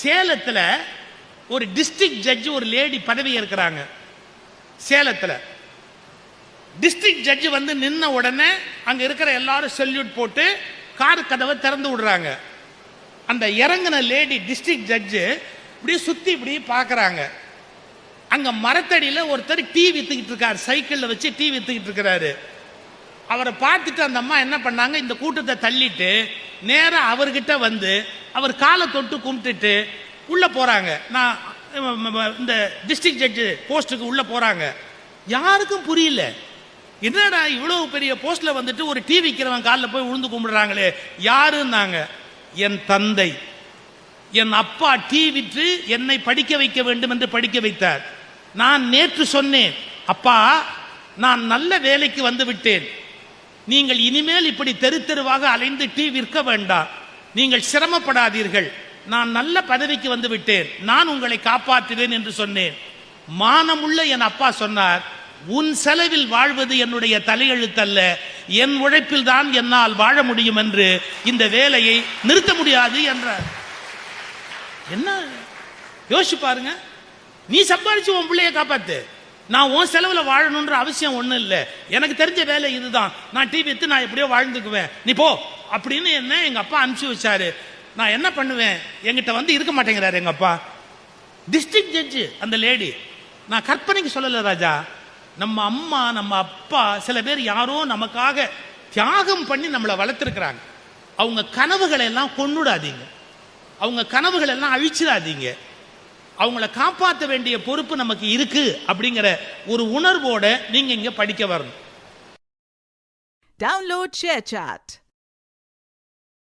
சேலத்தில் ஒரு district judge ஒரு லேடி பதவி ஏற்கிறாங்க. சேலத்தில் டிஸ்ட்ரிக்ட் ஜட்ஜ் வந்து நின்ன உடனே அங்க இருக்கிற எல்லாரும் செல்யூட் போட்டு கார் கதவை திறந்து விடுறாங்க. அந்த இறங்கின லேடி டிஸ்ட்ரிக்ட் ஜட்ஜு இப்படி சுத்தி இப்படி பார்க்கறாங்க. அங்க மரத்தடியில் ஒருத்தர் டீ வித்துக்கிட்டு இருக்காரு, சைக்கிளில் வச்சு டீ வித்துக்கிட்டு இருக்கிறாரு. அவரை பார்த்துட்டு அந்த அம்மா என்ன பண்ணாங்க, இந்த கூட்டத்தை தள்ளிட்டு நேரா அவர்கிட்ட வந்து அவர் காலை தொட்டு கும்பிட்டுட்டு உள்ள போறாங்க. நான் இந்த டிஸ்ட்ரிக்ட் ஜட்ஜு போஸ்ட்டுக்கு உள்ள போறாங்க. யாருக்கும் புரியல, என்னடா இவ்வளவு பெரிய போஸ்ட்ல வந்துட்டு ஒரு டீ விற்கிறவன் காலில் போய் விழுந்து கும்பிடுறாங்களே, யாருன்னாங்க. என் தந்தை, என் அப்பா டீ விற்று என்னை படிக்க வைக்க வேண்டும் என்று படிக்க வைத்தார். நான் நேற்று சொன்னேன், அப்பா நான் நல்ல வேலைக்கு வந்து விட்டேன், நீங்கள் இனிமேல் இப்படி தெரு தெருவாக அலைந்து டீ விற்க வேண்டாம், நீங்கள் சிரமப்படாதீர்கள், நான் நல்ல பதவிக்கு வந்து விட்டேன், நான் உங்களை காப்பாற்றுவேன் என்று சொன்னேன். மானமுள்ள என் அப்பா சொன்னார், உன் செலவில் வாழ்வது என்னுடைய தலையெழுத்தல்ல, என் உழைப்பில் தான் என்னால் வாழ முடியும் என்று இந்த வேலையை நிறுத்த முடியாது என்றார். என்ன யோசிச்சு பாருங்க, நீ சம்பாதிச்சு உன் பிள்ளைய காப்பாத்து, நான் உன் செலவில் வாழணுன்ற அவசியம் ஒன்றும் இல்லை, எனக்கு தெரிஞ்ச வேலை இதுதான், நான் டீ வித்து நான் எப்படியோ வாழ்ந்துக்குவேன், நீ போ அப்படின்னு என்ன எங்க அப்பா அனுப்பிச்சு வச்சாரு. நான் என்ன பண்ணுவேன், என்கிட்ட வந்து இருக்க மாட்டேங்கிறாரு எங்க அப்பா. டிஸ்ட்ரிக்ட் ஜட்ஜு அந்த லேடி. நான் கற்பனைக்கு சொல்லல ராஜா, நம்ம அம்மா நம்ம அப்பா சில பேர் யாரோ நமக்காக தியாகம் பண்ணி நம்மளை வளர்த்துருக்கிறாங்க. அவங்க கனவுகளை எல்லாம் கொன்னுடாதீங்க, அவங்க கனவுகளை எல்லாம் அழிச்சிடாதீங்க, அவங்கள காப்பாற்ற வேண்டிய பொறுப்பு நமக்கு இருக்கு அப்படிங்கிற ஒரு உணர்வோட நீங்க இங்க படிக்க வரணும். Download ShareChat.